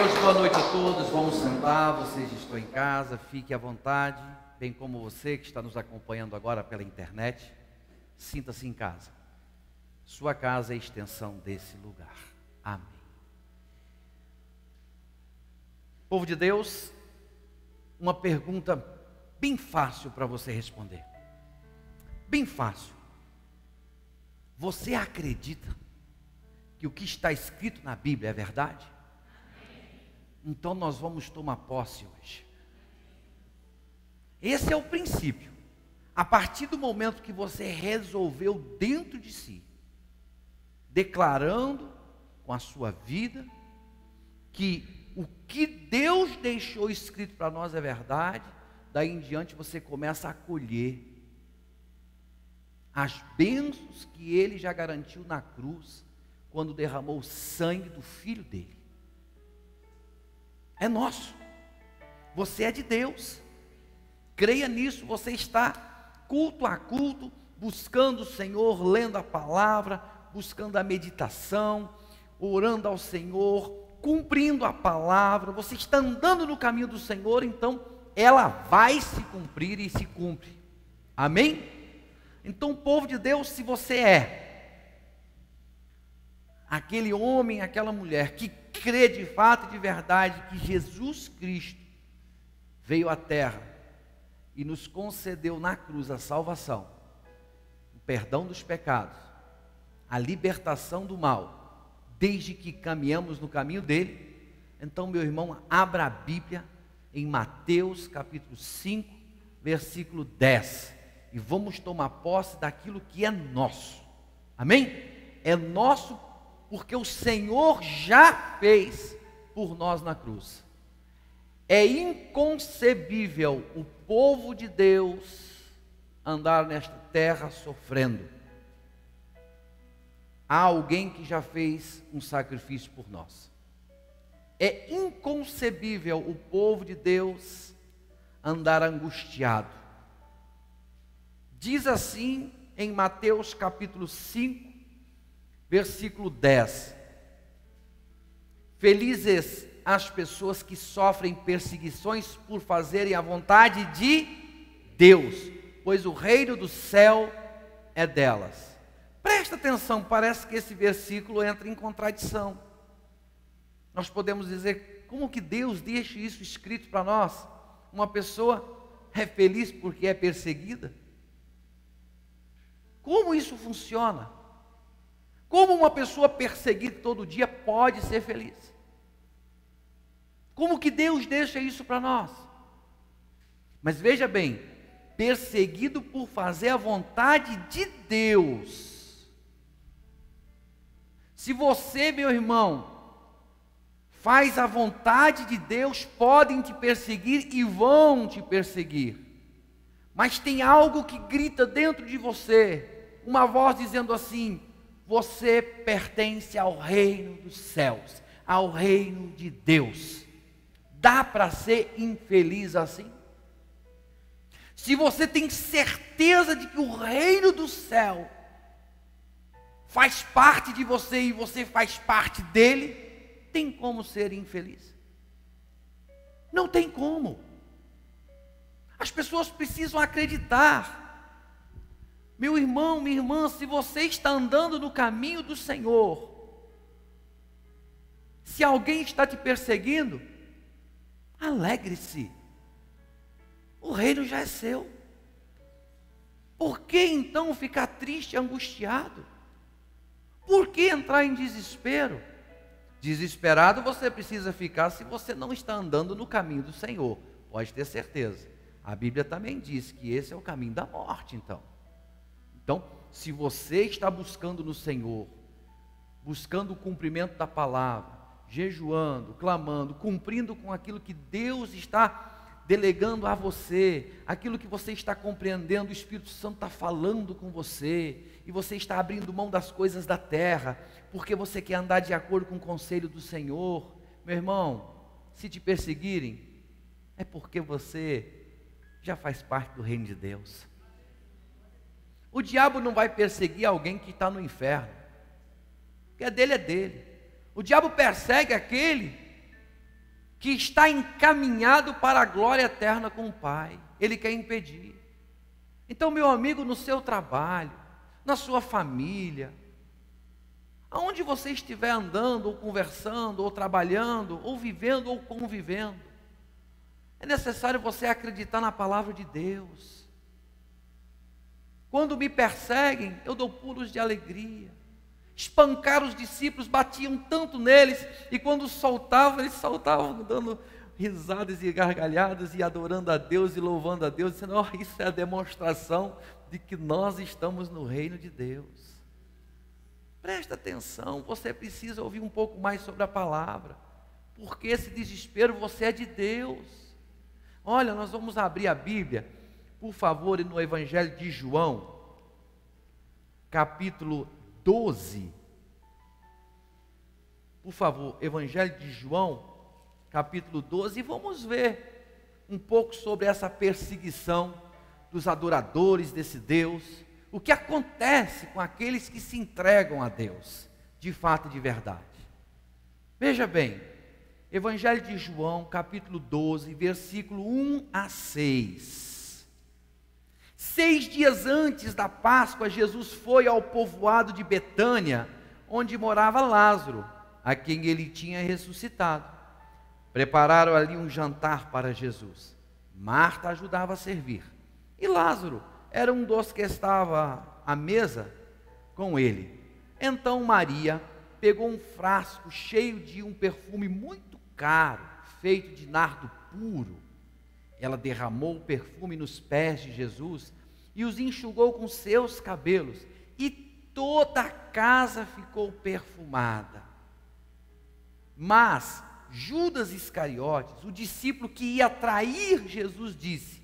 Deus, boa noite a todos. Vamos sentar, vocês estão em casa, fique à vontade, bem como você que está nos acompanhando agora pela internet, sinta-se em casa. Sua casa é a extensão desse lugar. Amém. Povo de Deus, uma pergunta bem fácil para você responder. Bem fácil. Você acredita que o que está escrito na Bíblia é verdade? Então nós vamos tomar posse hoje. Esse é o princípio. A partir do momento que você resolveu dentro de si, declarando com a sua vida, que o que Deus deixou escrito para nós é verdade, daí em diante você começa a colher as bênçãos que Ele já garantiu na cruz, quando derramou o sangue do Filho dele. É nosso, você é de Deus, creia nisso. Você está culto a culto, buscando o Senhor, lendo a palavra, buscando a meditação, orando ao Senhor, cumprindo a palavra. Você está andando no caminho do Senhor, então ela vai se cumprir e se cumpre. Amém? Então, povo de Deus, se você é aquele homem, aquela mulher que crê de fato e de verdade que Jesus Cristo veio à terra e nos concedeu na cruz a salvação, o perdão dos pecados, a libertação do mal, desde que caminhamos no caminho dele, então, meu irmão, abra a Bíblia em Mateus capítulo 5, versículo 10, e vamos tomar posse daquilo que é nosso. Amém? É nosso porque o Senhor já fez por nós na cruz. É inconcebível o povo de Deus andar nesta terra sofrendo. Há alguém que já fez um sacrifício por nós. É inconcebível o povo de Deus andar angustiado. Diz assim em Mateus capítulo 5, versículo 10: felizes as pessoas que sofrem perseguições por fazerem a vontade de Deus, pois o reino do céu é delas. Presta atenção, parece que esse versículo entra em contradição. Nós podemos dizer, como que Deus deixa isso escrito para nós? Uma pessoa é feliz porque é perseguida? Como isso funciona? Como uma pessoa perseguida todo dia pode ser feliz? Como que Deus deixa isso para nós? Mas veja bem, perseguido por fazer a vontade de Deus. Se você, meu irmão, faz a vontade de Deus, podem te perseguir e vão te perseguir. Mas tem algo que grita dentro de você, uma voz dizendo assim: você pertence ao reino dos céus, ao reino de Deus. Dá para ser infeliz assim? Se você tem certeza de que o reino do céu faz parte de você e você faz parte dele, tem como ser infeliz? Não tem como. As pessoas precisam acreditar. Meu irmão, minha irmã, se você está andando no caminho do Senhor, se alguém está te perseguindo, alegre-se. O reino já é seu. Por que então ficar triste e angustiado? Por que entrar em desespero? Desesperado você precisa ficar se você não está andando no caminho do Senhor. Pode ter certeza. A Bíblia também diz que esse é o caminho da morte, então. Então, se você está buscando no Senhor, buscando o cumprimento da palavra, jejuando, clamando, cumprindo com aquilo que Deus está delegando a você, aquilo que você está compreendendo, o Espírito Santo está falando com você, e você está abrindo mão das coisas da terra, porque você quer andar de acordo com o conselho do Senhor. Meu irmão, se te perseguirem, é porque você já faz parte do reino de Deus. O diabo não vai perseguir alguém que está no inferno, porque dele é dele. O diabo persegue aquele que está encaminhado para a glória eterna com o Pai. Ele quer impedir. Então, meu amigo, no seu trabalho, na sua família, aonde você estiver andando, ou conversando, ou trabalhando, ou vivendo, ou convivendo, é necessário você acreditar na palavra de Deus. Quando me perseguem, eu dou pulos de alegria. Espancaram os discípulos, batiam tanto neles, e quando soltavam, eles soltavam dando risadas e gargalhadas, e adorando a Deus e louvando a Deus, dizendo: oh, isso é a demonstração de que nós estamos no reino de Deus. Presta atenção, você precisa ouvir um pouco mais sobre a palavra, porque esse desespero, você é de Deus. Olha, nós vamos abrir a Bíblia, por favor, no Evangelho de João, capítulo 12. Por favor, Evangelho de João, capítulo 12, e vamos ver um pouco sobre essa perseguição dos adoradores desse Deus, o que acontece com aqueles que se entregam a Deus, de fato e de verdade. Veja bem, Evangelho de João, capítulo 12, versículo 1 a 6. 6 dias antes da Páscoa, Jesus foi ao povoado de Betânia, onde morava Lázaro, a quem ele tinha ressuscitado. Prepararam ali um jantar para Jesus. Marta ajudava a servir, e Lázaro era um dos que estava à mesa com ele. Então Maria pegou um frasco cheio de um perfume muito caro, feito de nardo puro. Ela derramou o perfume nos pés de Jesus e os enxugou com seus cabelos, e toda a casa ficou perfumada. Mas Judas Iscariotes, o discípulo que ia trair Jesus, disse: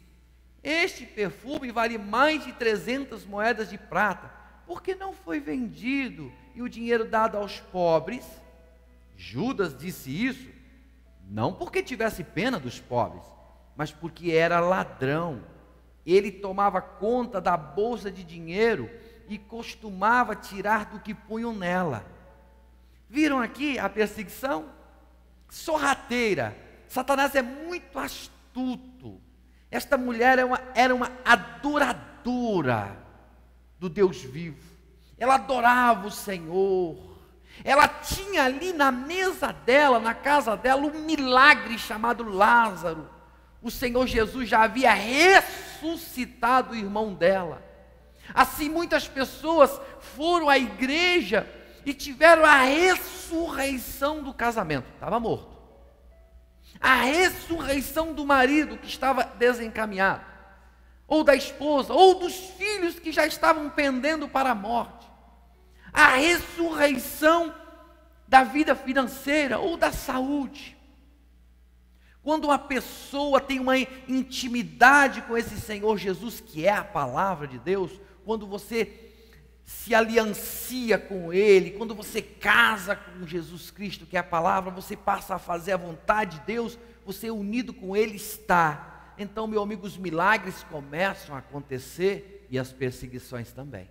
este perfume vale mais de 300 moedas de prata, por que não foi vendido e o dinheiro dado aos pobres? Judas disse isso, não porque tivesse pena dos pobres, mas porque era ladrão. Ele tomava conta da bolsa de dinheiro e costumava tirar do que punham nela. Viram aqui a perseguição? Sorrateira. Satanás é muito astuto. Esta mulher era uma adoradora do Deus vivo. Ela adorava o Senhor. Ela tinha ali na mesa dela, na casa dela, um milagre chamado Lázaro. O Senhor Jesus já havia ressuscitado o irmão dela. Assim, muitas pessoas foram à igreja e tiveram a ressurreição do casamento. Estava morto. A ressurreição do marido que estava desencaminhado, ou da esposa, ou dos filhos que já estavam pendendo para a morte. A ressurreição da vida financeira ou da saúde. Quando uma pessoa tem uma intimidade com esse Senhor Jesus, que é a palavra de Deus, quando você se aliancia com Ele, quando você casa com Jesus Cristo, que é a palavra, você passa a fazer a vontade de Deus, você unido com Ele está. Então, meu amigo, os milagres começam a acontecer e as perseguições também.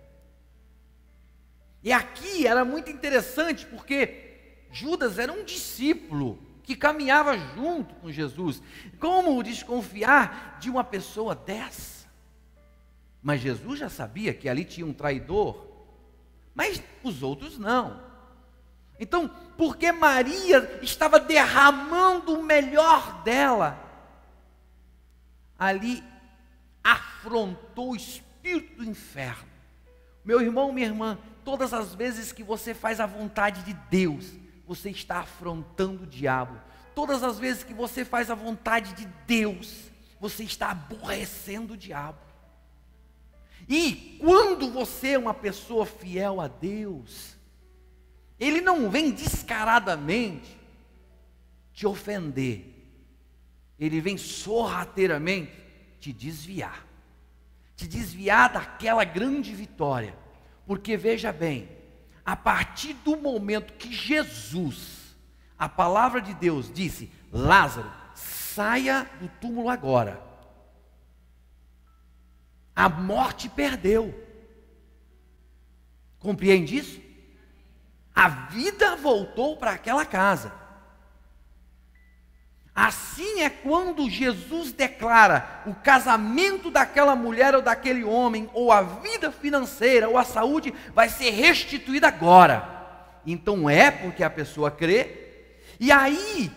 E aqui era muito interessante, porque Judas era um discípulo que caminhava junto com Jesus. Como desconfiar de uma pessoa dessa? Mas Jesus já sabia que ali tinha um traidor, mas os outros não. Então, porque Maria estava derramando o melhor dela, ali afrontou o espírito do inferno. Meu irmão, minha irmã, todas as vezes que você faz a vontade de Deus, você está afrontando o diabo. Todas as vezes que você faz a vontade de Deus, você está aborrecendo o diabo. E quando você é uma pessoa fiel a Deus, Ele não vem descaradamente te ofender, Ele vem sorrateiramente te desviar daquela grande vitória. Porque veja bem, a partir do momento que Jesus, a palavra de Deus disse: Lázaro, saia do túmulo agora, a morte perdeu. Compreende isso? A vida voltou para aquela casa. Assim é quando Jesus declara o casamento daquela mulher ou daquele homem, ou a vida financeira, ou a saúde, vai ser restituída agora. Então é porque a pessoa crê, e aí,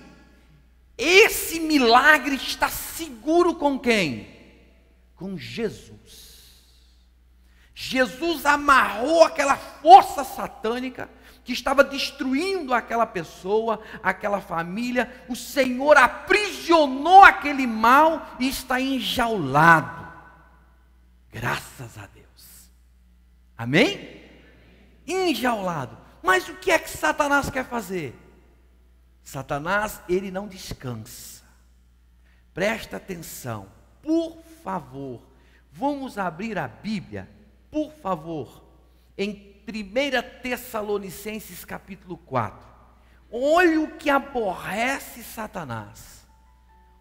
esse milagre está seguro com quem? Com Jesus. Jesus amarrou aquela força satânica que estava destruindo aquela pessoa, aquela família. O Senhor aprisionou aquele mal e está enjaulado. Graças a Deus. Amém? Enjaulado. Mas o que é que Satanás quer fazer? Satanás, ele não descansa. Presta atenção, por favor. Vamos abrir a Bíblia, por favor, em 1 Tessalonicenses capítulo 4. Olha o que aborrece Satanás.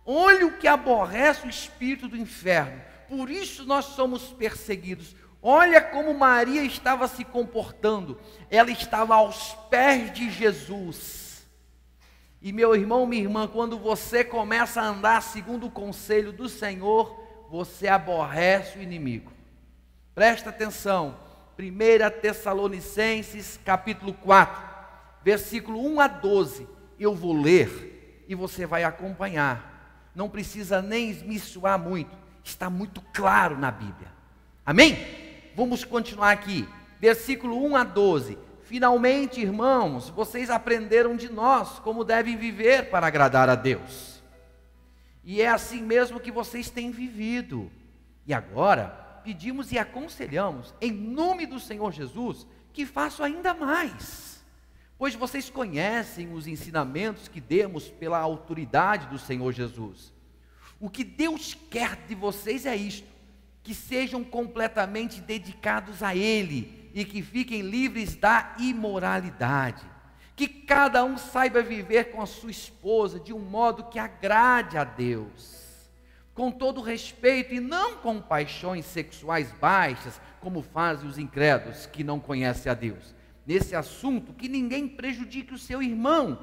Olha o que aborrece o espírito do inferno. Por isso nós somos perseguidos. Olha como Maria estava se comportando. Ela estava aos pés de Jesus. E meu irmão, minha irmã, quando você começa a andar segundo o conselho do Senhor, você aborrece o inimigo. Presta atenção. 1 Tessalonicenses capítulo 4, versículo 1 a 12, eu vou ler e você vai acompanhar, não precisa nem me suar muito, está muito claro na Bíblia, amém? Vamos continuar aqui, versículo 1 a 12, finalmente irmãos, vocês aprenderam de nós como devem viver para agradar a Deus, e é assim mesmo que vocês têm vivido, e agora pedimos e aconselhamos, em nome do Senhor Jesus, que façam ainda mais, pois vocês conhecem os ensinamentos que demos pela autoridade do Senhor Jesus. O que Deus quer de vocês é isto, que sejam completamente dedicados a Ele, e que fiquem livres da imoralidade, que cada um saiba viver com a sua esposa, de um modo que agrade a Deus, com todo respeito e não com paixões sexuais baixas, como fazem os incrédulos que não conhecem a Deus. Nesse assunto, que ninguém prejudique o seu irmão,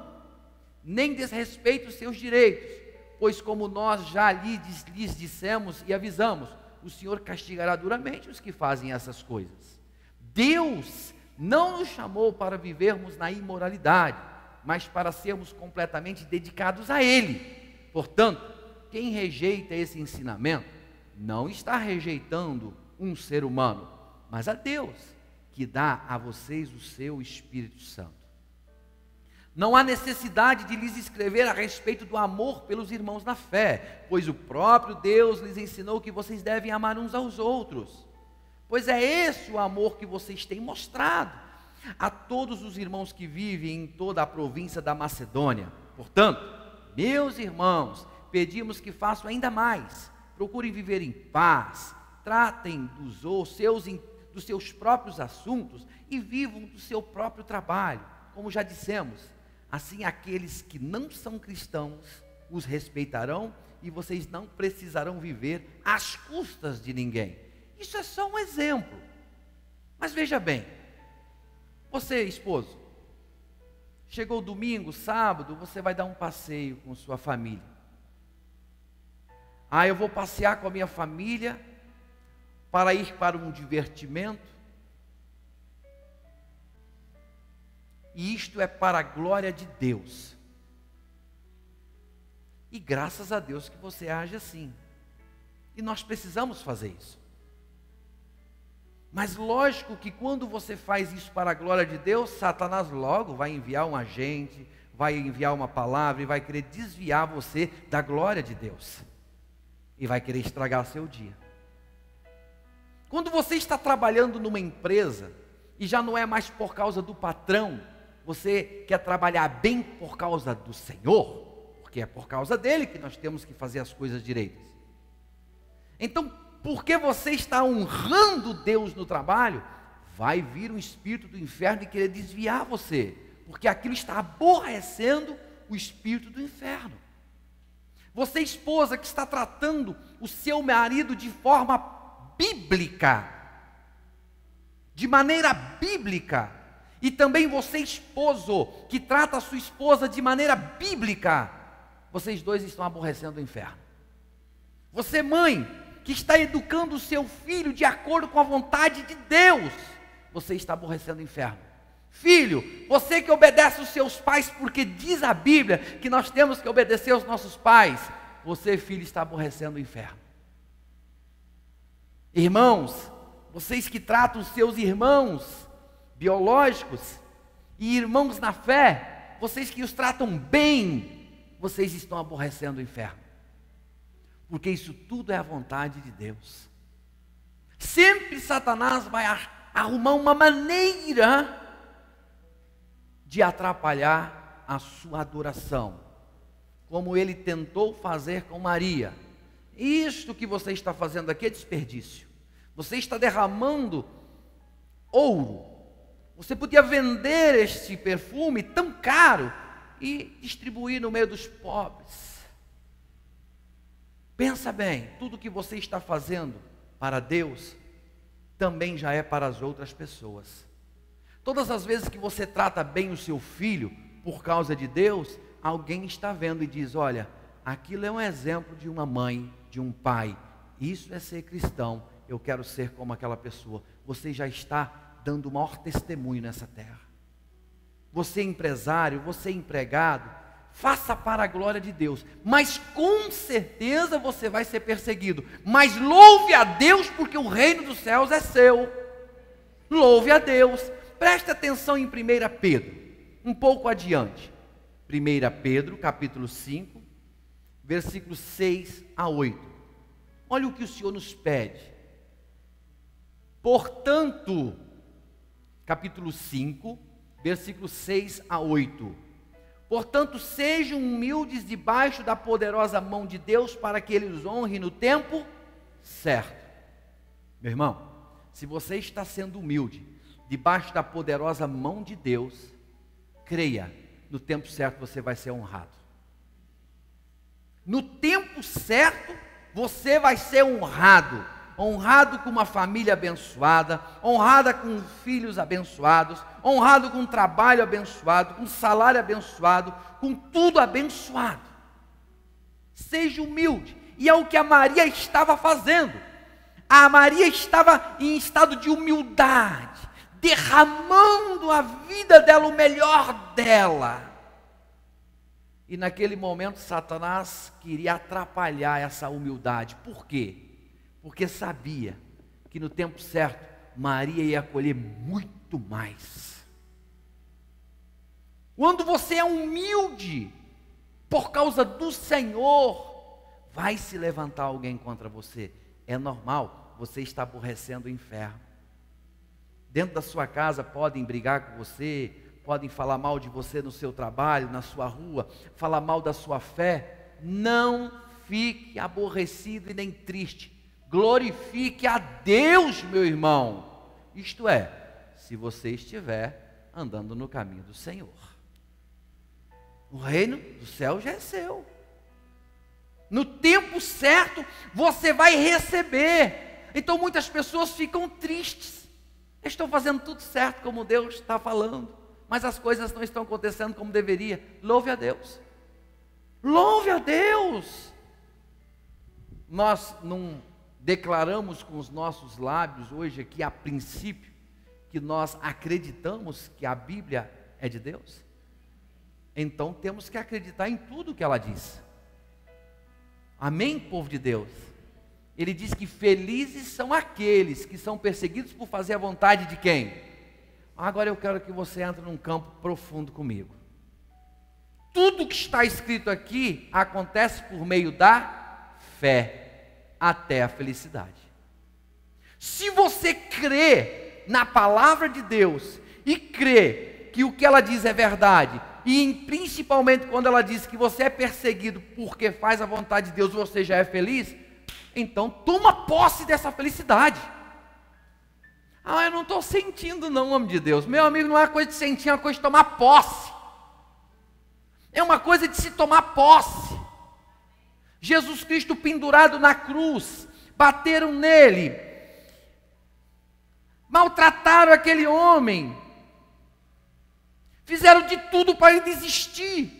nem desrespeite os seus direitos, pois como nós já lhes dissemos e avisamos, o Senhor castigará duramente os que fazem essas coisas. Deus não nos chamou para vivermos na imoralidade, mas para sermos completamente dedicados a Ele. Portanto, quem rejeita esse ensinamento, não está rejeitando um ser humano, mas a Deus, que dá a vocês o seu Espírito Santo. Não há necessidade de lhes escrever a respeito do amor pelos irmãos na fé, pois o próprio Deus lhes ensinou que vocês devem amar uns aos outros. Pois é esse o amor que vocês têm mostrado a todos os irmãos que vivem em toda a província da Macedônia. Portanto, meus irmãos, pedimos que façam ainda mais, procurem viver em paz, tratem dos seus próprios assuntos e vivam do seu próprio trabalho, como já dissemos, assim aqueles que não são cristãos os respeitarão e vocês não precisarão viver às custas de ninguém. Isso é só um exemplo, mas veja bem, você esposo, chegou domingo, sábado, você vai dar um passeio com sua família. Eu vou passear com a minha família para ir para um divertimento. E isto é para a glória de Deus. E graças a Deus que você age assim. E nós precisamos fazer isso. Mas lógico que quando você faz isso para a glória de Deus, Satanás logo vai enviar um agente, vai enviar uma palavra e vai querer desviar você da glória de Deus. E vai querer estragar seu dia. Quando você está trabalhando numa empresa, e já não é mais por causa do patrão, você quer trabalhar bem por causa do Senhor, porque é por causa dele que nós temos que fazer as coisas direitas. Então, porque você está honrando Deus no trabalho, vai vir um espírito do inferno e querer desviar você, porque aquilo está aborrecendo o espírito do inferno. Você, esposa, que está tratando o seu marido de forma bíblica, de maneira bíblica, e também você, esposo, que trata a sua esposa de maneira bíblica, vocês dois estão aborrecendo o inferno. Você, mãe, que está educando o seu filho de acordo com a vontade de Deus, você está aborrecendo o inferno. Filho, você que obedece os seus pais, porque diz a Bíblia que nós temos que obedecer aos nossos pais, você, filho, está aborrecendo o inferno. Irmãos, vocês que tratam os seus irmãos biológicos e irmãos na fé, vocês que os tratam bem, vocês estão aborrecendo o inferno. Porque isso tudo é a vontade de Deus. Sempre Satanás vai arrumar uma maneira de atrapalhar a sua adoração, como ele tentou fazer com Maria. Isto que você está fazendo aqui é desperdício. Você está derramando ouro. Você podia vender este perfume tão caro e distribuir no meio dos pobres. Pensa bem, tudo que você está fazendo para Deus também já é para as outras pessoas. Todas as vezes que você trata bem o seu filho por causa de Deus, alguém está vendo e diz: olha, aquilo é um exemplo de uma mãe, de um pai. Isso é ser cristão. Eu quero ser como aquela pessoa. Você já está dando o maior testemunho nessa terra. Você é empresário, você é empregado, faça para a glória de Deus. Mas com certeza você vai ser perseguido. Mas louve a Deus, porque o reino dos céus é seu. Louve a Deus. Preste atenção em 1 Pedro, um pouco adiante. 1 Pedro, capítulo 5, versículos 6 a 8. Olha o que o Senhor nos pede. Portanto, capítulo 5, versículos 6 a 8. Portanto, sejam humildes debaixo da poderosa mão de Deus, para que Ele os honre no tempo certo. Meu irmão, se você está sendo humilde debaixo da poderosa mão de Deus, creia, no tempo certo você vai ser honrado. No tempo certo você vai ser honrado. Honrado com uma família abençoada, honrada com filhos abençoados, honrado com um trabalho abençoado, com um salário abençoado, com tudo abençoado. Seja humilde. E é o que a Maria estava fazendo. A Maria estava em estado de humildade, derramando a vida dela, o melhor dela. E naquele momento Satanás queria atrapalhar essa humildade. Por quê? Porque sabia que no tempo certo Maria ia colher muito mais. Quando você é humilde por causa do Senhor, vai se levantar alguém contra você. É normal, você está aborrecendo o inferno. Dentro da sua casa podem brigar com você, podem falar mal de você no seu trabalho, na sua rua, falar mal da sua fé. Não fique aborrecido e nem triste. Glorifique a Deus, meu irmão. Isto é, se você estiver andando no caminho do Senhor. O reino do céu já é seu. No tempo certo, você vai receber. Então muitas pessoas ficam tristes. Estão fazendo tudo certo como Deus está falando, mas as coisas não estão acontecendo como deveria. Louve a Deus. Louve a Deus. Nós não declaramos com os nossos lábios hoje aqui, a princípio, que nós acreditamos que a Bíblia é de Deus? Então temos que acreditar em tudo que ela diz. Amém, povo de Deus? Ele diz que felizes são aqueles que são perseguidos por fazer a vontade de quem? Agora eu quero que você entre num campo profundo comigo. Tudo que está escrito aqui acontece por meio da fé. Até a felicidade. Se você crê na palavra de Deus e crê que o que ela diz é verdade, e principalmente quando ela diz que você é perseguido porque faz a vontade de Deus, você já é feliz, então toma posse dessa felicidade. Eu não estou sentindo não, homem de Deus. Meu amigo, não é uma coisa de sentir, é uma coisa de tomar posse. É uma coisa de se tomar posse. Jesus Cristo pendurado na cruz, bateram nele, maltrataram aquele homem, fizeram de tudo para ele desistir.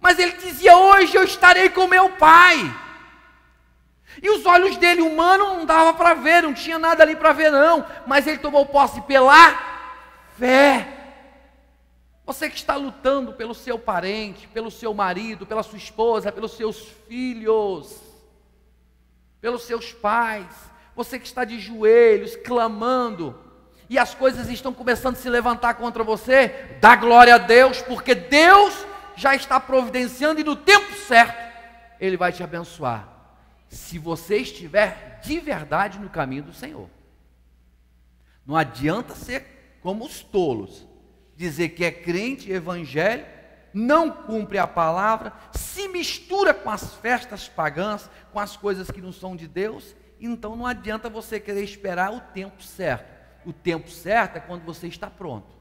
Mas ele dizia: hoje eu estarei com meu pai. E os olhos dele humanos não dava para ver, não tinha nada ali para ver não. Mas ele tomou posse pela fé. Você que está lutando pelo seu parente, pelo seu marido, pela sua esposa, pelos seus filhos, pelos seus pais, você que está de joelhos, clamando, e as coisas estão começando a se levantar contra você, dá glória a Deus, porque Deus já está providenciando, e no tempo certo, Ele vai te abençoar, se você estiver de verdade no caminho do Senhor. Não adianta ser como os tolos, dizer que é crente, evangélico, não cumpre a palavra, se mistura com as festas pagãs, com as coisas que não são de Deus. Então não adianta você querer esperar o tempo certo. O tempo certo é quando você está pronto.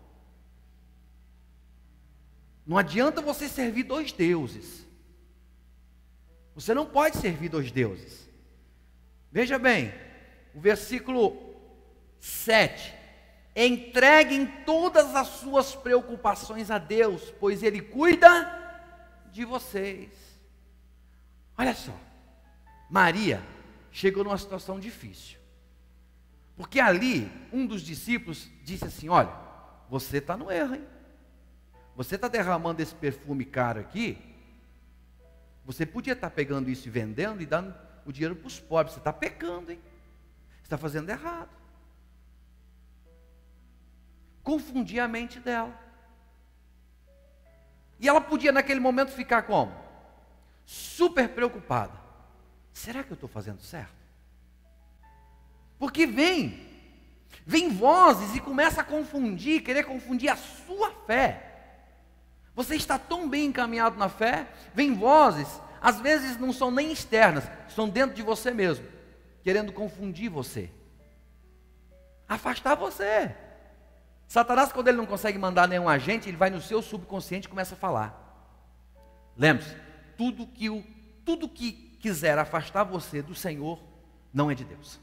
Não adianta você servir dois deuses. Você não pode servir dois deuses. Veja bem, o versículo 7. Entreguem todas as suas preocupações a Deus, pois Ele cuida de vocês. Olha só, Maria chegou numa situação difícil, porque ali um dos discípulos disse assim: olha, você está no erro, hein? Você está derramando esse perfume caro aqui, você podia estar pegando isso e vendendo e dando o dinheiro para os pobres. Você está pecando, hein? Você está fazendo errado. Confundir a mente dela. E ela podia naquele momento ficar como? Super preocupada. Será que eu estou fazendo certo? Porque vem vozes e começa a confundir, querer confundir a sua fé. Você está tão bem encaminhado na fé, vem vozes, às vezes não são nem externas, são dentro de você mesmo, querendo confundir você, afastar você. Satanás, quando ele não consegue mandar nenhum agente, ele vai no seu subconsciente e começa a falar. Lembre-se, tudo que quiser afastar você do Senhor, não é de Deus.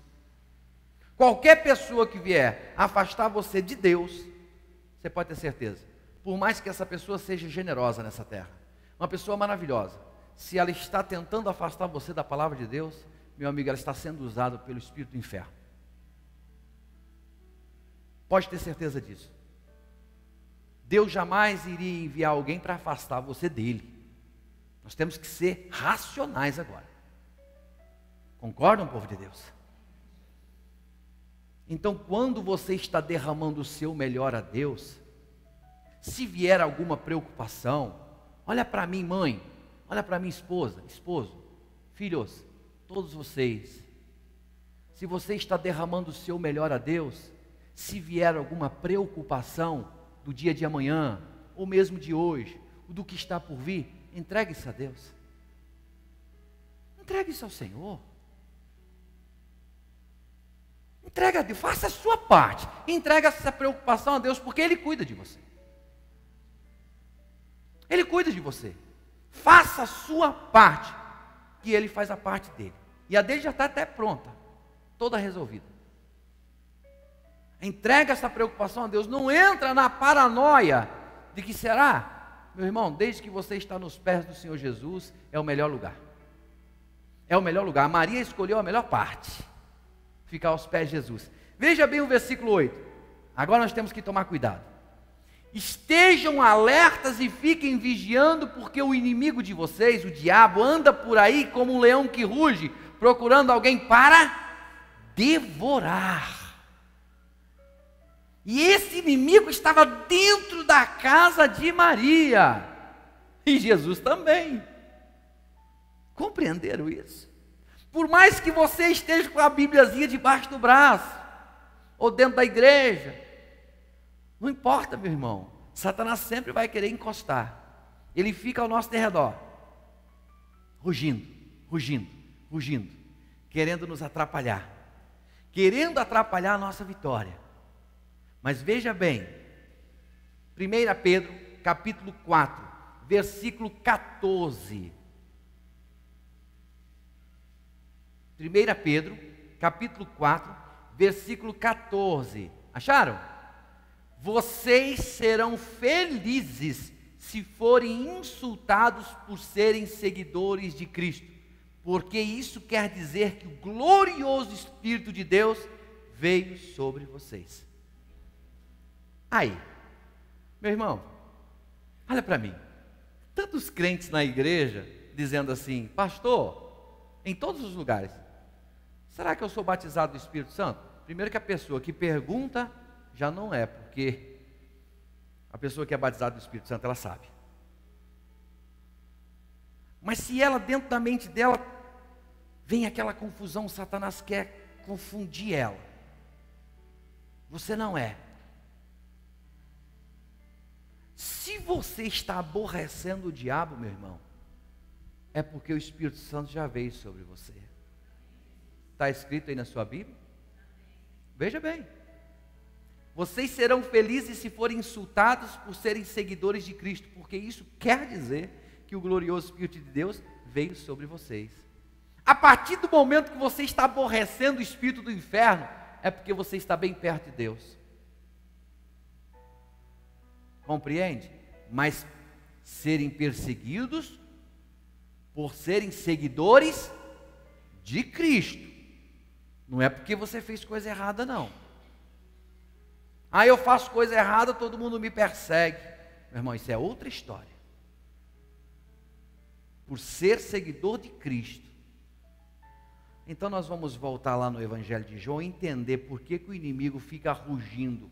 Qualquer pessoa que vier afastar você de Deus, você pode ter certeza, por mais que essa pessoa seja generosa nessa terra, uma pessoa maravilhosa, se ela está tentando afastar você da palavra de Deus, meu amigo, ela está sendo usada pelo espírito do inferno. Pode ter certeza disso. Deus jamais iria enviar alguém para afastar você dele. Nós temos que ser racionais agora. Concordam, povo de Deus? Então, quando você está derramando o seu melhor a Deus, se vier alguma preocupação, olha para mim, mãe, olha para mim, esposa, esposo, filhos, todos vocês, se você está derramando o seu melhor a Deus, se vier alguma preocupação do dia de amanhã, ou mesmo de hoje, do que está por vir, entregue isso a Deus. Entregue isso ao Senhor. Entregue a Deus, faça a sua parte. Entregue essa preocupação a Deus, porque Ele cuida de você. Ele cuida de você. Faça a sua parte, que Ele faz a parte dele. E a dele já está até pronta, toda resolvida. Entrega essa preocupação a Deus. Não entra na paranoia de que será, meu irmão, desde que você está nos pés do Senhor Jesus, é o melhor lugar. É o melhor lugar. Maria escolheu a melhor parte, ficar aos pés de Jesus. Veja bem o versículo 8. Agora nós temos que tomar cuidado. Estejam alertas e fiquem vigiando, porque o inimigo de vocês, o diabo, anda por aí como um leão que ruge, procurando alguém para devorar. E esse inimigo estava dentro da casa de Maria, e Jesus também. Compreenderam isso? Por mais que você esteja com a Bíbliazinha debaixo do braço, ou dentro da igreja, não importa, meu irmão, Satanás sempre vai querer encostar. Ele fica ao nosso derredor, rugindo, rugindo, rugindo, querendo nos atrapalhar, querendo atrapalhar a nossa vitória. Mas veja bem, 1 Pedro, capítulo 4, versículo 14. 1 Pedro, capítulo 4, versículo 14. Acharam? Vocês serão felizes se forem insultados por serem seguidores de Cristo, porque isso quer dizer que o glorioso Espírito de Deus veio sobre vocês. Aí, meu irmão, olha para mim, tantos crentes na igreja dizendo assim: pastor, em todos os lugares, será que eu sou batizado do Espírito Santo? Primeiro que a pessoa que pergunta já não é, porque a pessoa que é batizada do Espírito Santo, ela sabe. Mas se ela, dentro da mente dela, vem aquela confusão, Satanás quer confundir ela. Você não é. Se você está aborrecendo o diabo, meu irmão, é porque o Espírito Santo já veio sobre você. Está escrito aí na sua Bíblia? Veja bem. Vocês serão felizes se forem insultados por serem seguidores de Cristo, porque isso quer dizer que o glorioso Espírito de Deus veio sobre vocês. A partir do momento que você está aborrecendo o espírito do inferno, é porque você está bem perto de Deus. Compreende? Mas serem perseguidos por serem seguidores de Cristo, não é porque você fez coisa errada, não. Ah, eu faço coisa errada, todo mundo me persegue. Meu irmão, isso é outra história. Por ser seguidor de Cristo. Então nós vamos voltar lá no Evangelho de João e entender por que o inimigo fica rugindo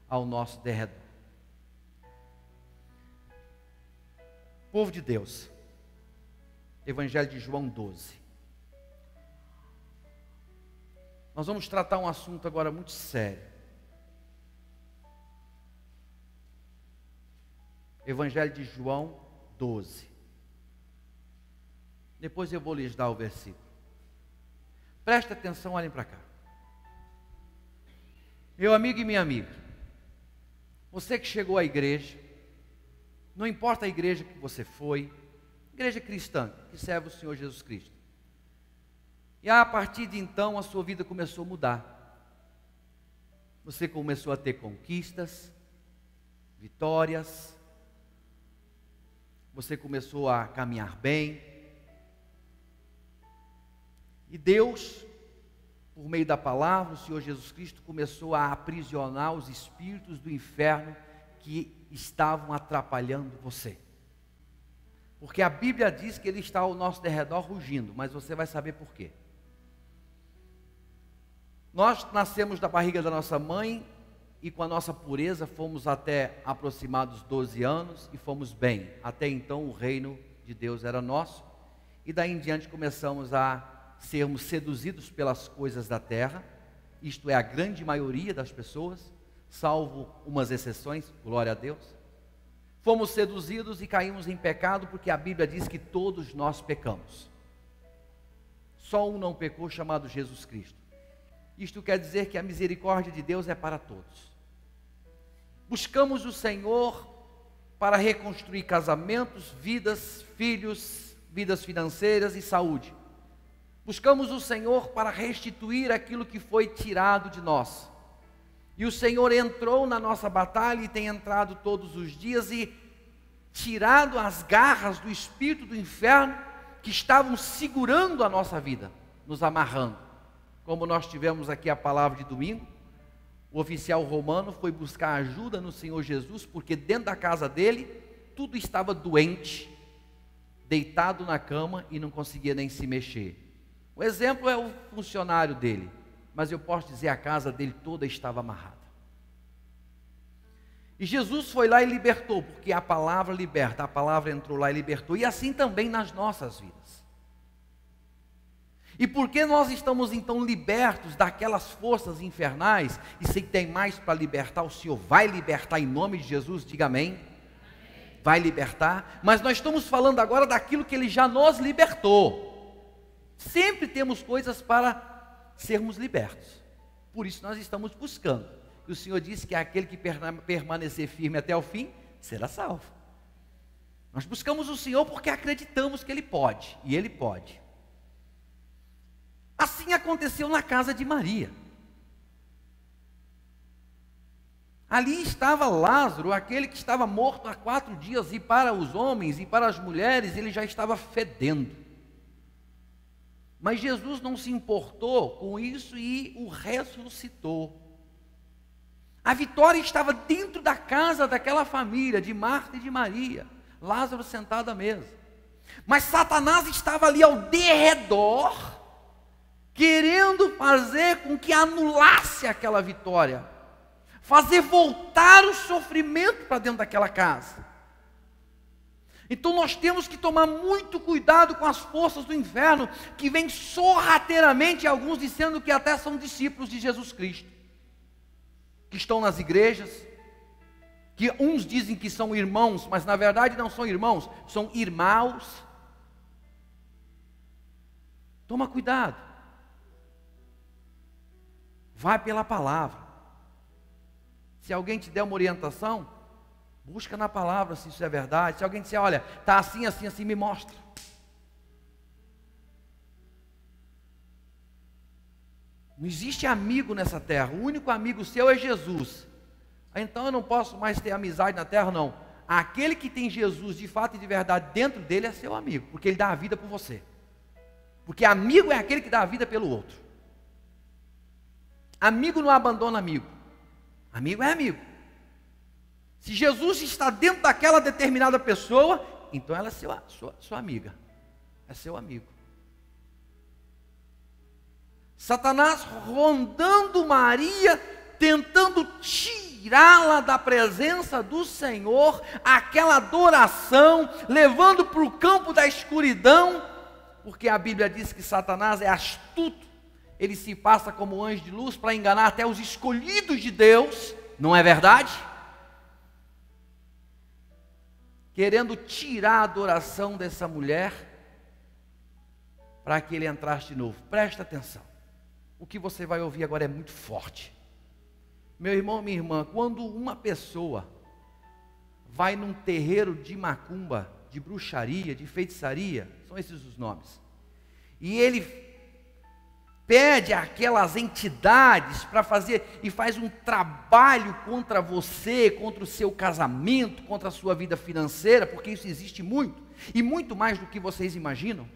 ao nosso derredor. Povo de Deus, Evangelho de João 12. Nós vamos tratar um assunto agora muito sério. Evangelho de João 12. Depois eu vou lhes dar o versículo. Presta atenção, olhem para cá. Meu amigo e minha amiga, você que chegou à igreja, não importa a igreja que você foi, igreja cristã, que serve o Senhor Jesus Cristo. E a partir de então a sua vida começou a mudar. Você começou a ter conquistas, vitórias, você começou a caminhar bem. E Deus, por meio da palavra, o Senhor Jesus Cristo começou a aprisionar os espíritos do inferno que estavam atrapalhando você. Porque a Bíblia diz que ele está ao nosso derredor rugindo, mas você vai saber por quê. Nós nascemos da barriga da nossa mãe e com a nossa pureza fomos até aproximados 12 anos e fomos bem. Até então o reino de Deus era nosso e daí em diante começamos a sermos seduzidos pelas coisas da terra, isto é, a grande maioria das pessoas, salvo umas exceções, glória a Deus. Fomos seduzidos e caímos em pecado, porque a Bíblia diz que todos nós pecamos. Só um não pecou, chamado Jesus Cristo. Isto quer dizer que a misericórdia de Deus é para todos. Buscamos o Senhor para reconstruir casamentos, vidas, filhos, vidas financeiras e saúde. Buscamos o Senhor para restituir aquilo que foi tirado de nós. E o Senhor entrou na nossa batalha e tem entrado todos os dias e tirado as garras do espírito do inferno que estavam segurando a nossa vida, nos amarrando. Como nós tivemos aqui a palavra de domingo, o oficial romano foi buscar ajuda no Senhor Jesus, porque dentro da casa dele, tudo estava doente, deitado na cama e não conseguia nem se mexer. O exemplo é o funcionário dele, mas eu posso dizer a casa dele toda estava amarrada. E Jesus foi lá e libertou, porque a palavra liberta, a palavra entrou lá e libertou, e assim também nas nossas vidas. E porque nós estamos então libertos daquelas forças infernais, e se tem mais para libertar, o Senhor vai libertar em nome de Jesus, diga amém. Vai libertar, mas nós estamos falando agora daquilo que Ele já nos libertou. Sempre temos coisas para sermos libertos, por isso nós estamos buscando. E o Senhor disse que aquele que permanecer firme até o fim, será salvo. Nós buscamos o Senhor porque acreditamos que Ele pode, e Ele pode. Assim aconteceu na casa de Maria. Ali estava Lázaro, aquele que estava morto há 4 dias, e para os homens e para as mulheres ele já estava fedendo. Mas Jesus não se importou com isso e o ressuscitou. A vitória estava dentro da casa daquela família, de Marta e de Maria, Lázaro sentado à mesa. Mas Satanás estava ali ao derredor, querendo fazer com que anulasse aquela vitória, fazer voltar o sofrimento para dentro daquela casa. Então nós temos que tomar muito cuidado com as forças do inferno, que vêm sorrateiramente, alguns dizendo que até são discípulos de Jesus Cristo, que estão nas igrejas, que uns dizem que são irmãos, mas na verdade não são irmãos, são irmãos. Toma cuidado. Vai pela palavra. Se alguém te der uma orientação, busca na palavra se isso é verdade. Se alguém disser, olha, está assim, assim, assim, me mostra. Não existe amigo nessa terra. O único amigo seu é Jesus. Então eu não posso mais ter amizade na terra, não. Aquele que tem Jesus de fato e de verdade dentro dele é seu amigo, porque ele dá a vida por você. Porque amigo é aquele que dá a vida pelo outro. Amigo não abandona amigo. Amigo é amigo. Se Jesus está dentro daquela determinada pessoa, então ela é sua amiga. É seu amigo. Satanás rondando Maria, tentando tirá-la da presença do Senhor, aquela adoração, levando para o campo da escuridão, porque a Bíblia diz que Satanás é astuto, ele se passa como anjo de luz para enganar até os escolhidos de Deus, não é verdade? Querendo tirar a adoração dessa mulher, para que ele entrasse de novo. Presta atenção, o que você vai ouvir agora é muito forte. Meu irmão, minha irmã, quando uma pessoa vai num terreiro de macumba, de bruxaria, de feitiçaria, são esses os nomes, e ele pede aquelas entidades para fazer, e faz um trabalho contra você, contra o seu casamento, contra a sua vida financeira, porque isso existe muito, e muito mais do que vocês imaginam,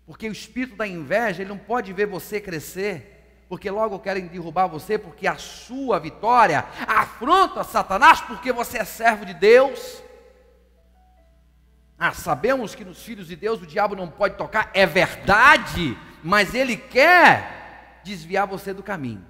porque o espírito da inveja, ele não pode ver você crescer, porque logo querem derrubar você, porque a sua vitória afronta Satanás, porque você é servo de Deus. Sabemos que nos filhos de Deus o diabo não pode tocar, é verdade, mas ele quer desviar você do caminho.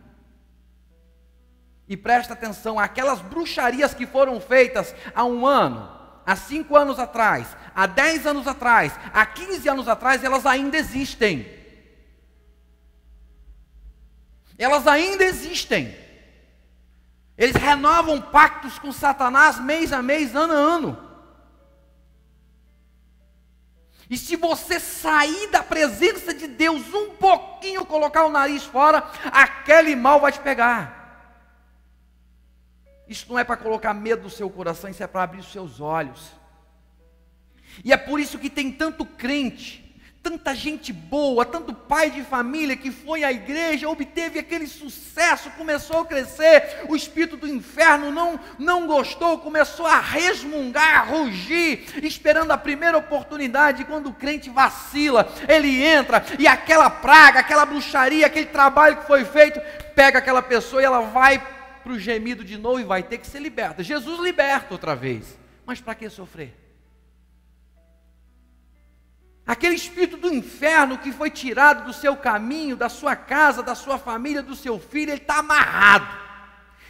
E presta atenção, aquelas bruxarias que foram feitas há 1 ano, há 5 anos atrás, há 10 anos atrás, há 15 anos atrás, elas ainda existem. Elas ainda existem. Eles renovam pactos com Satanás mês a mês, ano a ano. E se você sair da presença de Deus um pouquinho, colocar o nariz fora, aquele mal vai te pegar. Isso não é para colocar medo no seu coração, isso é para abrir os seus olhos. E é por isso que tem tanto crente, tanta gente boa, tanto pai de família que foi à igreja, obteve aquele sucesso, começou a crescer, o espírito do inferno não gostou, começou a resmungar, a rugir, esperando a primeira oportunidade. Quando o crente vacila, ele entra, e aquela praga, aquela bruxaria, aquele trabalho que foi feito, pega aquela pessoa e ela vai para o gemido de novo e vai ter que ser liberta. Jesus liberta outra vez, mas para que sofrer? Aquele espírito do inferno que foi tirado do seu caminho, da sua casa, da sua família, do seu filho, ele está amarrado.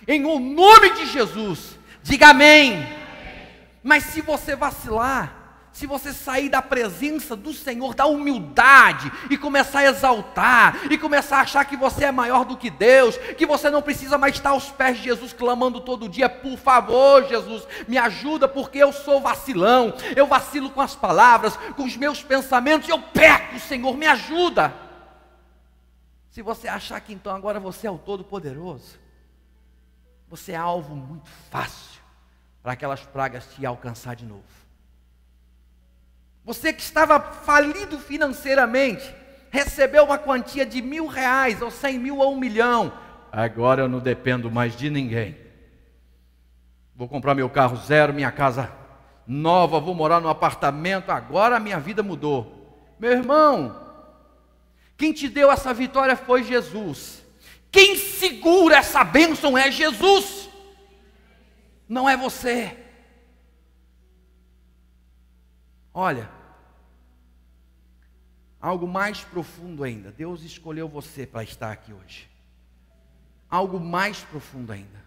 Em o nome de Jesus, diga amém. Mas se você vacilar, se você sair da presença do Senhor, da humildade, e começar a exaltar, e começar a achar que você é maior do que Deus, que você não precisa mais estar aos pés de Jesus, clamando todo dia, por favor Jesus, me ajuda, porque eu sou vacilão, eu vacilo com as palavras, com os meus pensamentos, eu peco, Senhor, me ajuda. Se você achar que então agora você é o Todo-Poderoso, você é alvo muito fácil, para aquelas pragas te alcançar de novo. Você que estava falido financeiramente, recebeu uma quantia de R$1.000, ou 100 mil, ou 1 milhão. agora eu não dependo mais de ninguém. Vou comprar meu carro zero, minha casa nova, vou morar num apartamento, agora a minha vida mudou. Meu irmão, quem te deu essa vitória foi Jesus. Quem segura essa bênção é Jesus, não é você. Olha, algo mais profundo ainda. Deus escolheu você para estar aqui hoje. Algo mais profundo ainda.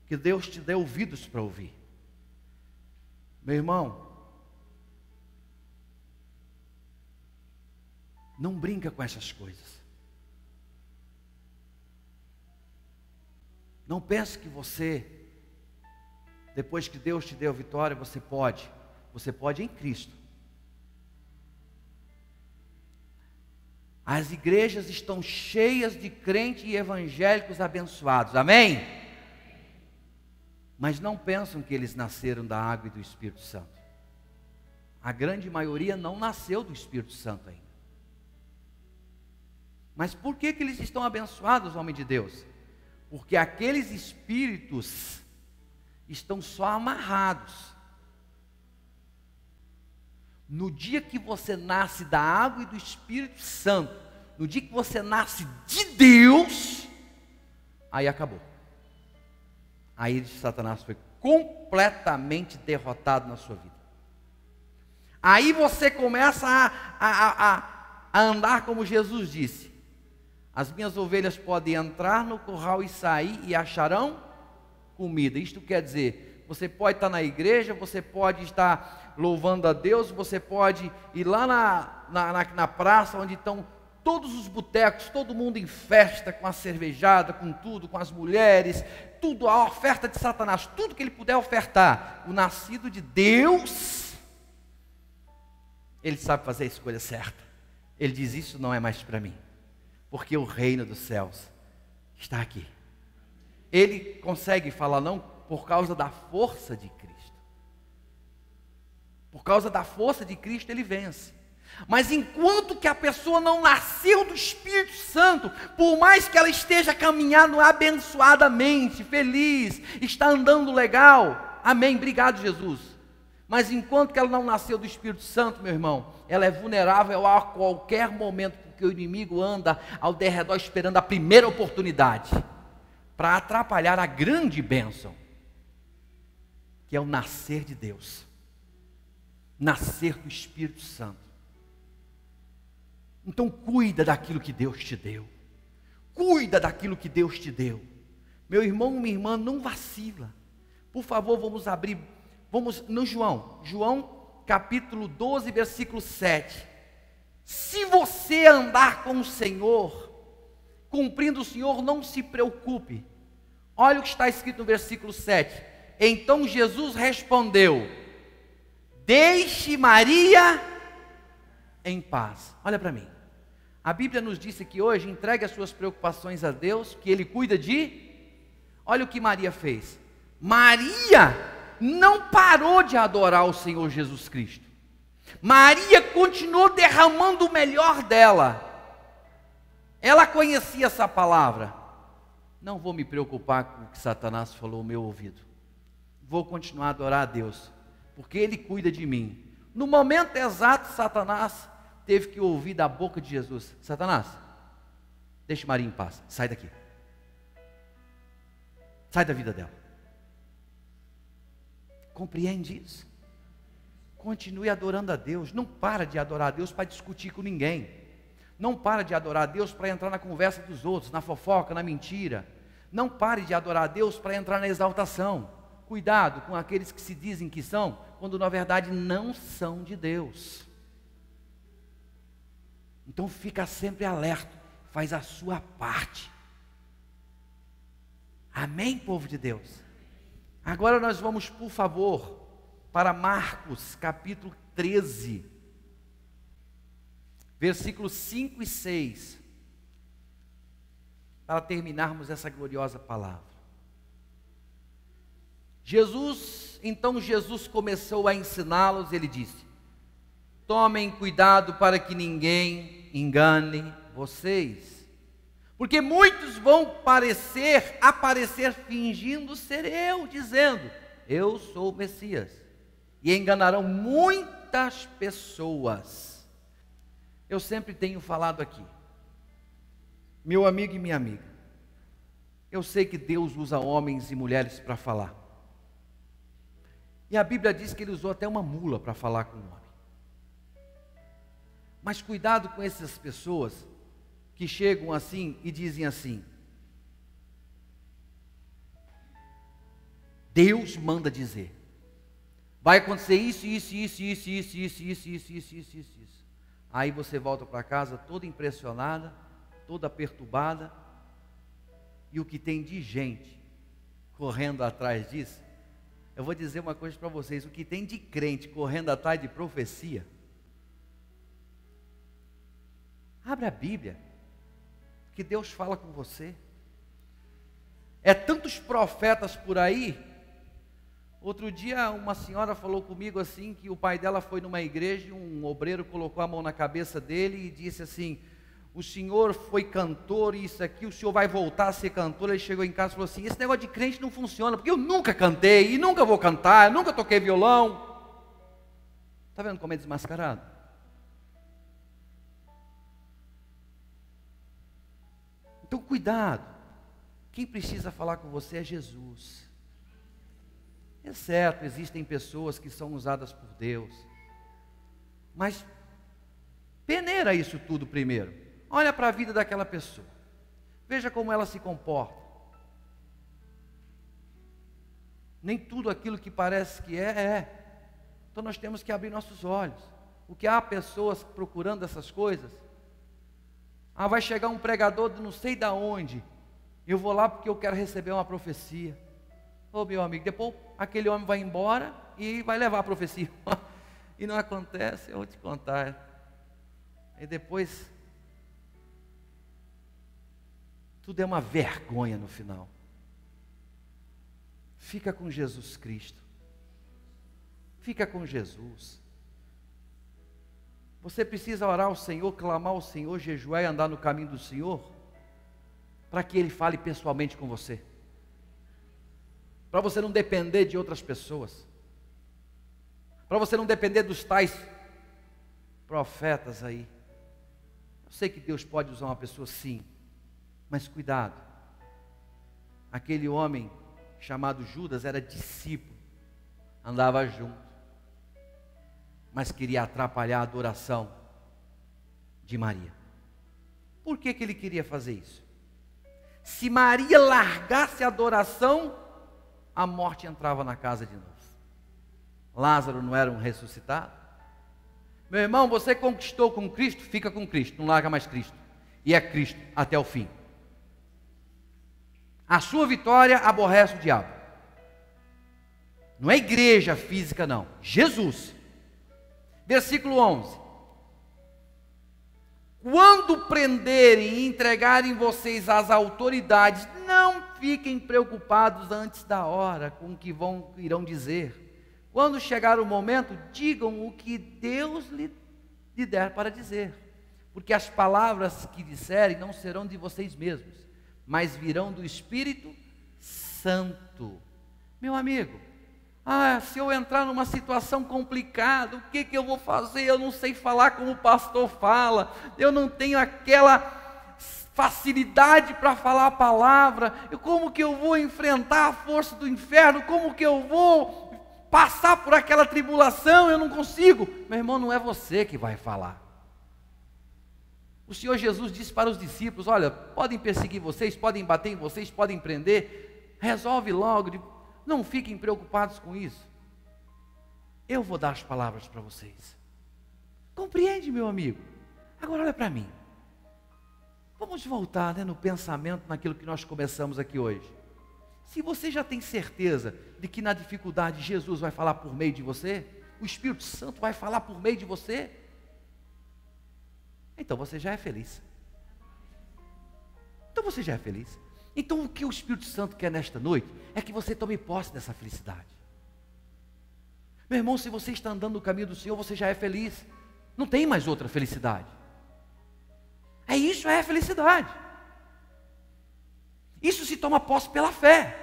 Que Deus te dê ouvidos para ouvir. Meu irmão, não brinca com essas coisas. Não pense que você, depois que Deus te deu a vitória, você pode em Cristo. As igrejas estão cheias de crentes e evangélicos abençoados, amém? Mas não pensam que eles nasceram da água e do Espírito Santo. A grande maioria não nasceu do Espírito Santo ainda. Mas por que eles estão abençoados, homem de Deus? Porque aqueles espíritos estão só amarrados. No dia que você nasce da água e do Espírito Santo, no dia que você nasce de Deus, aí acabou. Aí Satanás foi completamente derrotado na sua vida. Aí você começa a andar como Jesus disse: as minhas ovelhas podem entrar no curral e sair e acharão comida. Isto quer dizer, você pode estar na igreja, você pode estar louvando a Deus, você pode ir lá na praça onde estão todos os botecos, todo mundo em festa, com a cervejada, com tudo, com as mulheres, tudo, a oferta de Satanás, tudo que ele puder ofertar. O nascido de Deus, ele sabe fazer a escolha certa. Ele diz: isso não é mais para mim, porque o reino dos céus está aqui. Ele consegue falar não por causa da força de Cristo. Por causa da força de Cristo ele vence. Mas enquanto que a pessoa não nasceu do Espírito Santo, por mais que ela esteja caminhando abençoadamente, feliz, está andando legal, amém, obrigado Jesus. Mas enquanto que ela não nasceu do Espírito Santo, meu irmão, ela é vulnerável a qualquer momento, porque o inimigo anda ao derredor esperando a primeira oportunidade para atrapalhar a grande bênção, que é o nascer de Deus, nascer do Espírito Santo. Então cuida daquilo que Deus te deu. Cuida daquilo que Deus te deu. Meu irmão, minha irmã, não vacila. Por favor, vamos no João capítulo 12, versículo 7. Se você andar com o Senhor, cumprindo o Senhor, não se preocupe. Olha o que está escrito no versículo 7. Então Jesus respondeu: deixe Maria em paz. Olha para mim. A Bíblia nos disse que hoje entregue as suas preocupações a Deus, que Ele cuida de... Olha o que Maria fez. Maria não parou de adorar o Senhor Jesus Cristo. Maria continuou derramando o melhor dela. Ela conhecia essa palavra. Não vou me preocupar com o que Satanás falou no meu ouvido. Vou continuar a adorar a Deus, porque Ele cuida de mim. No momento exato, Satanás teve que ouvir da boca de Jesus: Satanás, deixe Maria em paz, sai daqui. Sai da vida dela. Compreende isso? Continue adorando a Deus. Não para de adorar a Deus para discutir com ninguém. Não para de adorar a Deus para entrar na conversa dos outros, na fofoca, na mentira. Não pare de adorar a Deus para entrar na exaltação. Cuidado com aqueles que se dizem que são, quando na verdade não são de Deus. Então fica sempre alerta, faz a sua parte. Amém, povo de Deus? Agora nós vamos, por favor, para Marcos capítulo 13, versículos 5 e 6, para terminarmos essa gloriosa palavra. Então Jesus começou a ensiná-los, ele disse: tomem cuidado para que ninguém engane vocês, Porque muitos vão aparecer fingindo ser eu, dizendo: eu sou o Messias. E enganarão muitas pessoas. Eu sempre tenho falado aqui, meu amigo e minha amiga, eu sei que Deus usa homens e mulheres para falar. E a Bíblia diz que Ele usou até uma mula para falar com o homem. Mas cuidado com essas pessoas que chegam assim e dizem assim: Deus manda dizer, vai acontecer isso. Aí você volta para casa toda impressionada, toda perturbada, e o que tem de gente correndo atrás disso, eu vou dizer uma coisa para vocês: o que tem de crente correndo atrás de profecia, abre a Bíblia, que Deus fala com você. É tantos profetas por aí. Outro dia uma senhora falou comigo assim, que o pai dela foi numa igreja e um obreiro colocou a mão na cabeça dele e disse assim: o senhor foi cantor e isso aqui, o senhor vai voltar a ser cantor. Ele chegou em casa e falou assim: esse negócio de crente não funciona, porque eu nunca cantei e nunca vou cantar, eu nunca toquei violão. Está vendo como é desmascarado? Então cuidado, quem precisa falar com você é Jesus. É certo, existem pessoas que são usadas por Deus, mas peneira isso tudo primeiro. Olha para a vida daquela pessoa, veja como ela se comporta. Nem tudo aquilo que parece que é. Então nós temos que abrir nossos olhos. Porque há pessoas procurando essas coisas. Vai chegar um pregador de não sei da onde, eu vou lá porque eu quero receber uma profecia. Meu amigo, depois aquele homem vai embora e vai levar a profecia. E não acontece, eu vou te contar. E depois, tudo é uma vergonha no final. Fica com Jesus Cristo. Fica com Jesus. Você precisa orar ao Senhor, clamar ao Senhor, jejuar e andar no caminho do Senhor, para que Ele fale pessoalmente com você. Para você não depender de outras pessoas. Para você não depender dos tais profetas aí. Eu sei que Deus pode usar uma pessoa sim, mas cuidado. Aquele homem chamado Judas era discípulo, andava junto, mas queria atrapalhar a adoração de Maria. Por que ele queria fazer isso? Se Maria largasse a adoração, a morte entrava na casa de novo. Lázaro não era um ressuscitado? Meu irmão, você conquistou com Cristo, fica com Cristo, não larga mais Cristo. E é Cristo até o fim. A sua vitória aborrece o diabo. Não é igreja física não, Jesus. Versículo 11. Quando prenderem e entregarem vocês às autoridades, não fiquem preocupados antes da hora com o que irão dizer. Quando chegar o momento, digam o que Deus lhe der para dizer. Porque as palavras que disserem não serão de vocês mesmos, mas virão do Espírito Santo. Meu amigo, se eu entrar numa situação complicada, o que eu vou fazer? Eu não sei falar como o pastor fala, eu não tenho aquela facilidade para falar a palavra, como que eu vou enfrentar a força do inferno? Como que eu vou passar por aquela tribulação? Eu não consigo. Meu irmão, não é você que vai falar. O Senhor Jesus disse para os discípulos: olha, podem perseguir vocês, podem bater em vocês, podem prender, resolve logo, não fiquem preocupados com isso. Eu vou dar as palavras para vocês. Compreende, meu amigo? Agora olha para mim. Vamos voltar no pensamento, naquilo que nós começamos aqui hoje. Se você já tem certeza de que na dificuldade Jesus vai falar por meio de você, o Espírito Santo vai falar por meio de você, então você já é feliz. Então o que o Espírito Santo quer nesta noite é que você tome posse dessa felicidade. Meu irmão, se você está andando no caminho do Senhor, você já é feliz. Não tem mais outra felicidade. Isso é felicidade. Isso se toma posse pela fé.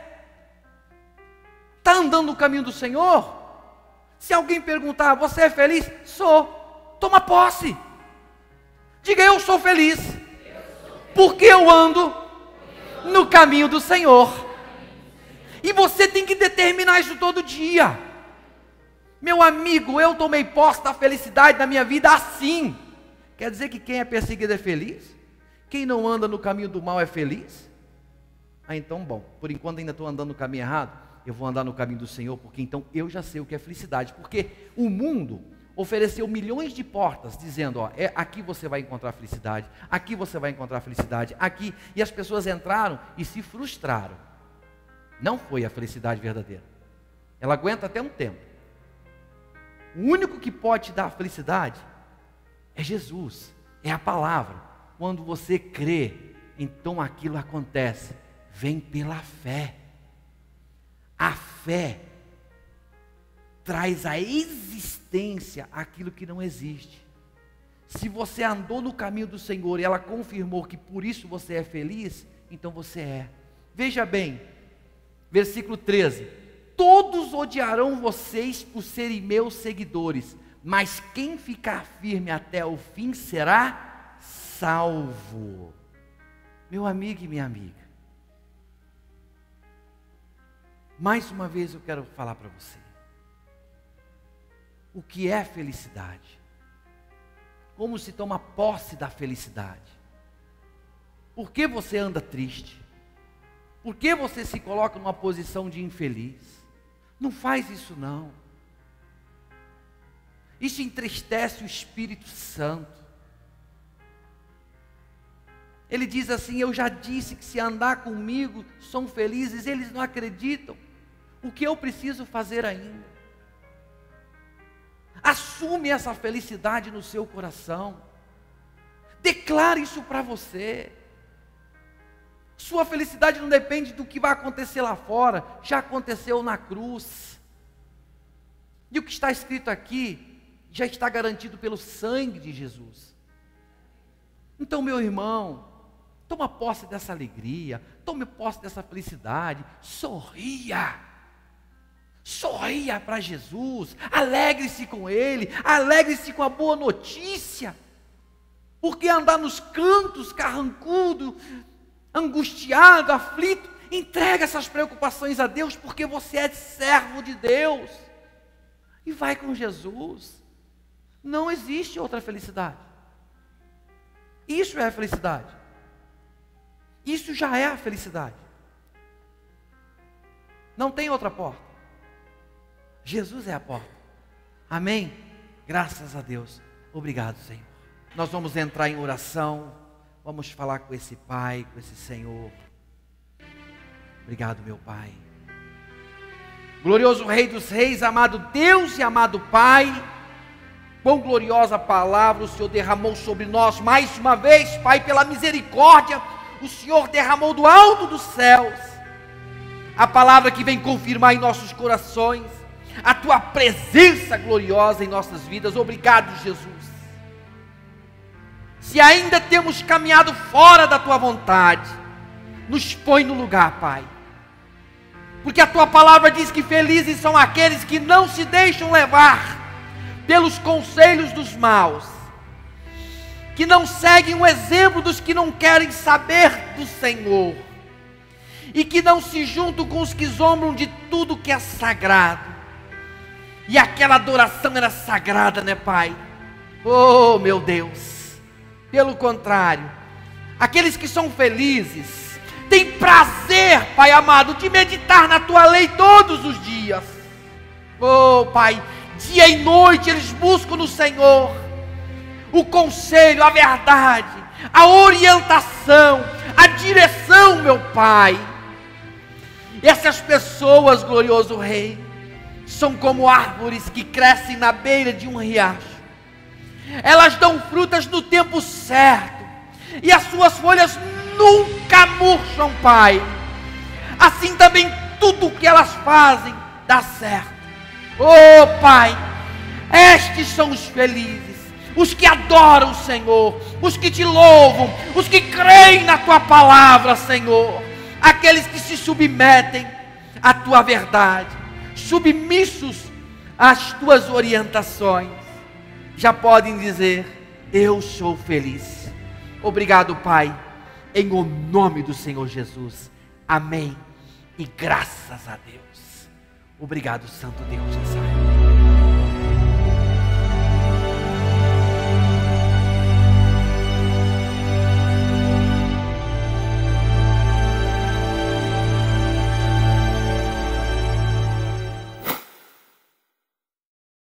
Está andando no caminho do Senhor? Se alguém perguntar, você é feliz? Sou. Toma posse. Diga, eu sou feliz. Porque eu ando no caminho do Senhor. E você tem que determinar isso todo dia. Meu amigo, eu tomei posse da felicidade na minha vida assim. Quer dizer que quem é perseguido é feliz? Quem não anda no caminho do mal é feliz? Ah, então bom, por enquanto ainda estou andando no caminho errado, eu vou andar no caminho do Senhor, porque então eu já sei o que é felicidade. Porque o mundo ofereceu milhões de portas, dizendo, ó, aqui você vai encontrar felicidade, aqui você vai encontrar felicidade, aqui. E as pessoas entraram e se frustraram. Não foi a felicidade verdadeira. Ela aguenta até um tempo. O único que pode te dar a felicidade é Jesus, é a palavra. Quando você crê, então aquilo acontece. Vem pela fé. A fé traz à existência aquilo que não existe. Se você andou no caminho do Senhor e ela confirmou que por isso você é feliz, então você é. Veja bem, versículo 13: todos odiarão vocês por serem meus seguidores, mas quem ficar firme até o fim será salvo. Meu amigo e minha amiga, mais uma vez eu quero falar para você. O que é felicidade? Como se toma posse da felicidade? Por que você anda triste? Por que você se coloca numa posição de infeliz? Não faz isso não. Isso entristece o Espírito Santo. Ele diz assim, eu já disse que se andar comigo são felizes. Eles não acreditam. O que eu preciso fazer ainda? Assume essa felicidade no seu coração. Declare isso para você. Sua felicidade não depende do que vai acontecer lá fora. Já aconteceu na cruz. E o que está escrito aqui já está garantido pelo sangue de Jesus. Então, meu irmão, toma posse dessa alegria, tome posse dessa felicidade, sorria. Sorria para Jesus, alegre-se com Ele, alegre-se com a boa notícia. Porque andar nos cantos, carrancudo, angustiado, aflito, entrega essas preocupações a Deus, porque você é servo de Deus. E vai com Jesus. Não existe outra felicidade. Isso é a felicidade. Isso já é a felicidade. Não tem outra porta. Jesus é a porta. Amém? Graças a Deus. Obrigado, Senhor. Nós vamos entrar em oração. Vamos falar com esse Pai, com esse Senhor. Obrigado, meu Pai. Glorioso Rei dos Reis, amado Deus e amado Pai, quão gloriosa palavra o Senhor derramou sobre nós mais uma vez, Pai, pela misericórdia, o Senhor derramou do alto dos céus a palavra que vem confirmar em nossos corações a Tua presença gloriosa em nossas vidas. Obrigado, Jesus. Se ainda temos caminhado fora da Tua vontade, nos põe no lugar, Pai, porque a Tua palavra diz que felizes são aqueles que não se deixam levar pelos conselhos dos maus, que não seguem o exemplo dos que não querem saber do Senhor, e que não se juntam com os que zombam de tudo que é sagrado. E aquela adoração era sagrada, né, Pai? Oh, meu Deus! Pelo contrário, aqueles que são felizes têm prazer, Pai amado, de meditar na Tua lei todos os dias. Oh, Pai, dia e noite eles buscam no Senhor o conselho, a verdade, a orientação, a direção, meu Pai. Essas pessoas, glorioso Rei, são como árvores que crescem na beira de um riacho. Elas dão frutas no tempo certo, e as suas folhas nunca murcham, Pai. Assim também tudo o que elas fazem dá certo. Oh, Pai, estes são os felizes, os que adoram o Senhor, os que Te louvam, os que creem na Tua palavra, Senhor. aqueles que se submetem à tua verdade, submissos às tuas orientações, já podem dizer: eu sou feliz. Obrigado, Pai, em o nome do Senhor Jesus. Amém. E graças a Deus. Obrigado, Santo Deus.